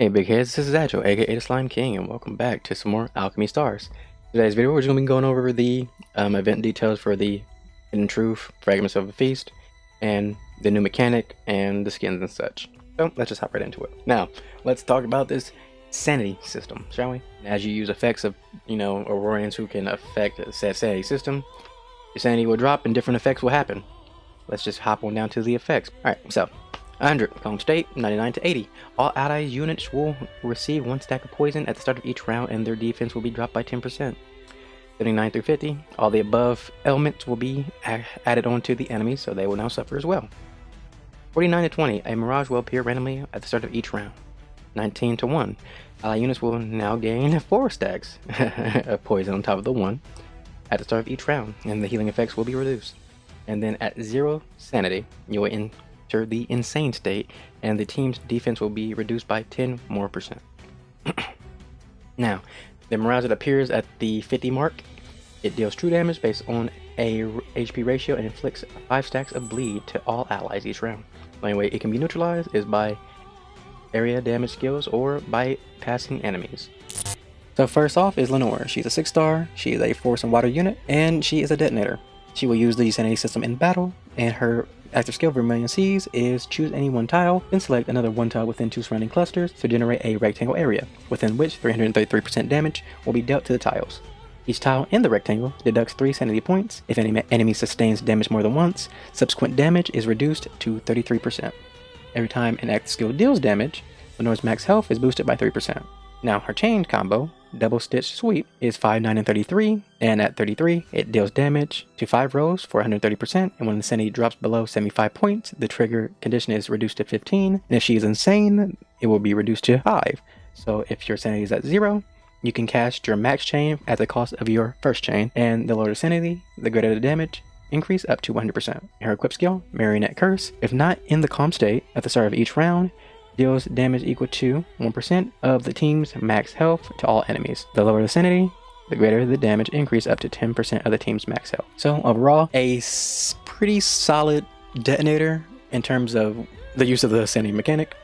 Hey big heads, this is Agile, aka the Slime King, and welcome back to some more Alchemy Stars. Today's video we're just going to be going over the event details for the Hidden Truth, Fragments of a Feast, and the new mechanic, and the skins and such. So let's just hop right into it. Now, let's talk about this Sanity system, shall we? As you use effects of, Aurorians who can affect said Sanity system, your Sanity will drop and different effects will happen. Let's just hop on down to the effects. Alright, so 100, calm state, 99 to 80. All allied units will receive 1 stack of poison at the start of each round and their defense will be dropped by 10%. 79 through 50, all the above elements will be added on to the enemies, so they will now suffer as well. 49 to 20, a mirage will appear randomly at the start of each round. 19 to 1, allied units will now gain 4 stacks of poison on top of the 1 at the start of each round, and the healing effects will be reduced. And then at 0 sanity, you will enter the insane state, and the team's defense will be reduced by 10 more percent. Now, the mirage that appears at the 50 mark, it deals true damage based on a HP ratio and inflicts 5 stacks of bleed to all allies each round. The only way it can be neutralized is by area damage skills or by passing enemies. So first off is Lenore. She's a 6-star, she is a force and water unit, and she is a detonator. She will use the Sanity system in battle, and her active skill Vermilion Seas is choose any one tile, then select another one tile within 2 surrounding clusters to generate a rectangle area, within which 333% damage will be dealt to the tiles. Each tile in the rectangle deducts 3 sanity points. If any enemy sustains damage more than once, subsequent damage is reduced to 33%. Every time an active skill deals damage, Lenore's max health is boosted by 3%. Now her chain combo, Double Stitch Sweep, is 5, 9, and 33, and at 33, it deals damage to 5 rows for 130%, and when the sanity drops below 75 points, the trigger condition is reduced to 15, and if she is insane, it will be reduced to 5. So if your sanity is at 0, you can cast your max chain at the cost of your first chain, and the lower the sanity, the greater the damage, increase up to 100%. Her equip skill, Marionette Curse, if not in the calm state at the start of each round, deals damage equal to 1% of the team's max health to all enemies. The lower the sanity, the greater the damage increase up to 10% of the team's max health. So overall, a pretty solid detonator in terms of the use of the Sanity Mechanic.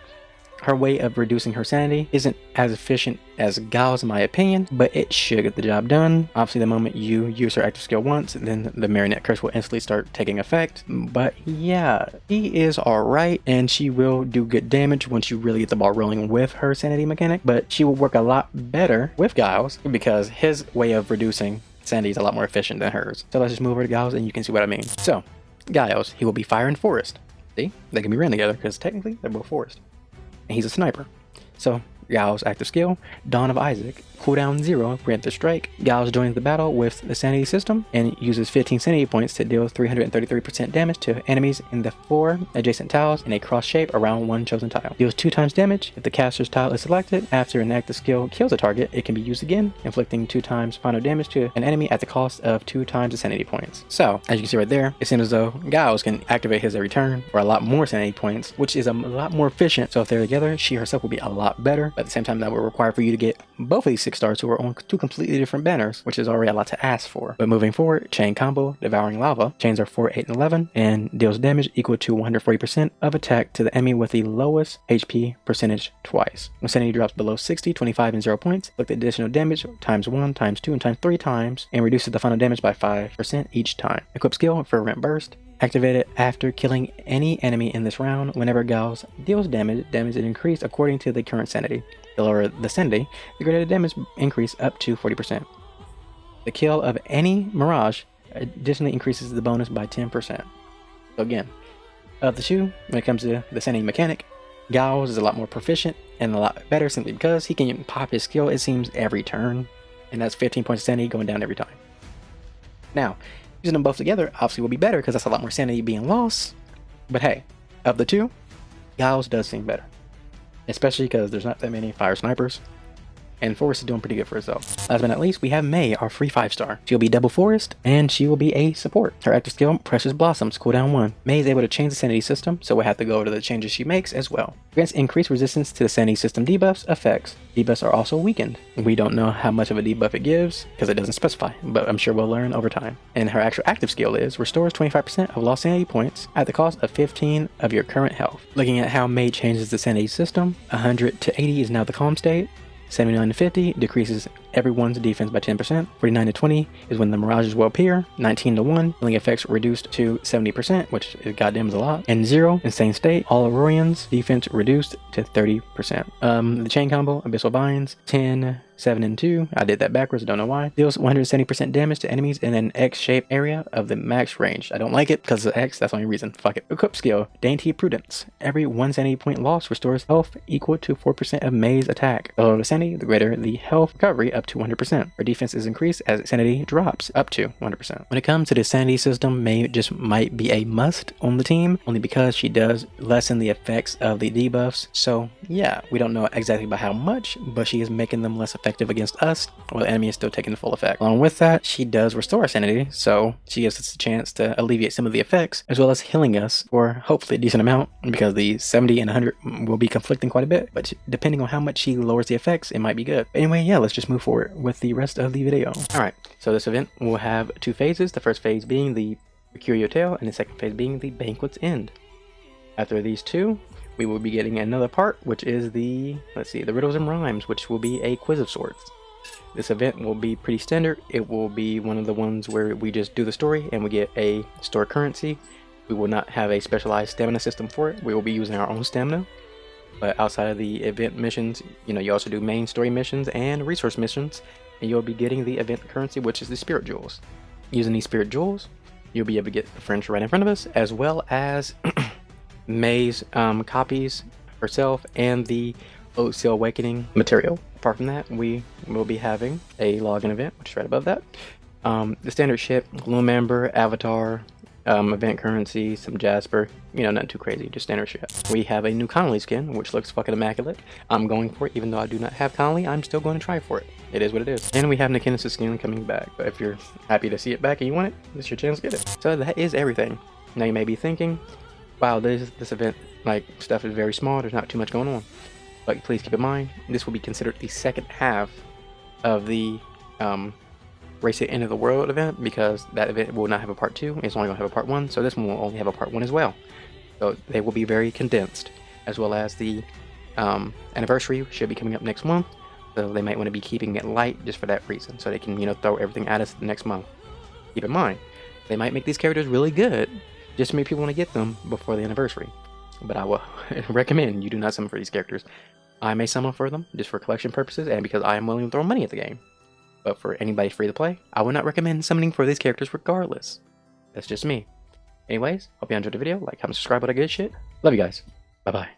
Her way of reducing her sanity isn't as efficient as Giles in my opinion, but it should get the job done. Obviously the moment you use her active skill once, then the Marionette Curse will instantly start taking effect. But yeah, she is alright, and she will do good damage once you really get the ball rolling with her Sanity Mechanic, but she will work a lot better with Giles because his way of reducing sanity is a lot more efficient than hers. So let's just move over to Giles and you can see what I mean. So, Giles, he will be Fire and Forest. See? They can be ran together because technically they're both Forest. And he's a sniper. So, Giles' active skill, Dawn of Isaac, cooldown 0, preemptive strike. Giles joins the battle with the sanity system and uses 15 sanity points to deal 333% damage to enemies in the 4 adjacent tiles in a cross shape around one chosen tile. Deals 2 times damage if the caster's tile is selected. After an active skill kills a target, it can be used again, inflicting 2 times final damage to an enemy at the cost of 2 times the sanity points. So, as you can see right there, it seems as though Giles can activate his every turn for a lot more sanity points, which is a lot more efficient. So if they're together, she herself will be a lot better. But at the same time, that will require for you to get both of these 6-stars who are on 2 completely different banners, which is already a lot to ask for. But moving forward, chain combo, Devouring Lava. Chains are 4, 8, and 11, and deals damage equal to 140% of attack to the enemy with the lowest HP percentage twice. When sanity drops below 60, 25, and 0 points, look at additional damage times 1, times 2, and times 3 times, and reduces the final damage by 5% each time. Equip skill, Fervent Burst. Activated after killing any enemy in this round. Whenever Giles deals damage is increased according to the current sanity. The lower the sanity, the greater the damage increase up to 40%. The kill of any mirage additionally increases the bonus by 10%. So again, of the two, when it comes to the Sanity Mechanic, Giles is a lot more proficient and a lot better simply because he can pop his skill, it seems, every turn. And that's 15 points of sanity going down every time. Now, using them both together obviously will be better because that's a lot more sanity being lost. But hey, of the two, Giles does seem better. Especially because there's not that many fire snipers. and Forest is doing pretty good for herself. Last but not least, we have May, our free 5-star. She'll be double Forest, and she will be a support. Her active skill, Precious Blossoms, cooldown 1. May is able to change the Sanity system, so we'll have to go over the changes she makes as well. Grants increased resistance to the Sanity system debuffs effects. Debuffs are also weakened. We don't know how much of a debuff it gives, because it doesn't specify, but I'm sure we'll learn over time. And her actual active skill is, restores 25% of lost Sanity points at the cost of 15 of your current health. Looking at how May changes the Sanity system, 100 to 80 is now the calm state. 79 to 50 decreases everyone's defense by 10%. 49 to 20 is when the mirages will appear. 19 to 1, healing effects reduced to 70%, which is goddamn is a lot. And 0, insane state, all Aurorians defense reduced to 30%. The chain combo, Abyssal Binds, 10, 7, and 2. I did that backwards, I don't know why. Deals 170% damage to enemies in an X-shaped area of the max range. I don't like it because of X, that's the only reason. Fuck it. Equip skill, Dainty Prudence. Every 1 sanity point loss restores health equal to 4% of May's attack. The lower the sanity, the greater the health recovery up to 100%. Her defense is increased as sanity drops up to 100%. When it comes to the sanity system, May just might be a must on the team, only because she does lessen the effects of the debuffs. So yeah, we don't know exactly by how much, but she is making them less effective against us, while the enemy is still taking the full effect. Along with that, she does restore sanity, so she gives us a chance to alleviate some of the effects, as well as healing us for hopefully a decent amount, because the 70 and 100 will be conflicting quite a bit, but depending on how much she lowers the effects, it might be good. But anyway, yeah, let's just move forward with the rest of the video. Alright, so this event will have 2 phases, the first phase being the Mercurial Tale, and the second phase being the Banquet's End. After these 2, we will be getting another part, which is the Riddles and Rhymes, which will be a quiz of sorts. This event will be pretty standard. It will be one of the ones where we just do the story and we get a store currency. We will not have a specialized stamina system for it. We will be using our own stamina. But outside of the event missions, you also do main story missions and resource missions, and you'll be getting the event currency, which is the Spirit Jewels. Using these Spirit Jewels, you'll be able to get the furniture right in front of us, as well as May's copies herself and the Oat Seal Awakening material. Apart from that, we will be having a login event, which is right above that. The standard ship, Lumamber, Avatar, event currency, some Jasper, nothing too crazy, just standard ship. We have a new Connolly skin, which looks fucking immaculate. I'm going for it, even though I do not have Connolly, I'm still going to try for it. It is what it is. And we have Nikinis' skin coming back, but if you're happy to see it back and you want it, this is your chance to get it. So that is everything. Now you may be thinking, wow, this event, stuff is very small, there's not too much going on. But please keep in mind, this will be considered the second half of the Race to End of the World event, because that event will not have a part 2, it's only going to have a part 1, so this one will only have a part 1 as well. So they will be very condensed, as well as the anniversary should be coming up next month, so they might want to be keeping it light just for that reason, so they can throw everything at us the next month. Keep in mind, they might make these characters really good, just to make people want to get them before the anniversary. But I will recommend you do not summon for these characters. I may summon for them just for collection purposes and because I am willing to throw money at the game. But for anybody free to play, I would not recommend summoning for these characters regardless. That's just me. Anyways, hope you enjoyed the video. Like, comment, subscribe, all that good shit. Love you guys. Bye bye.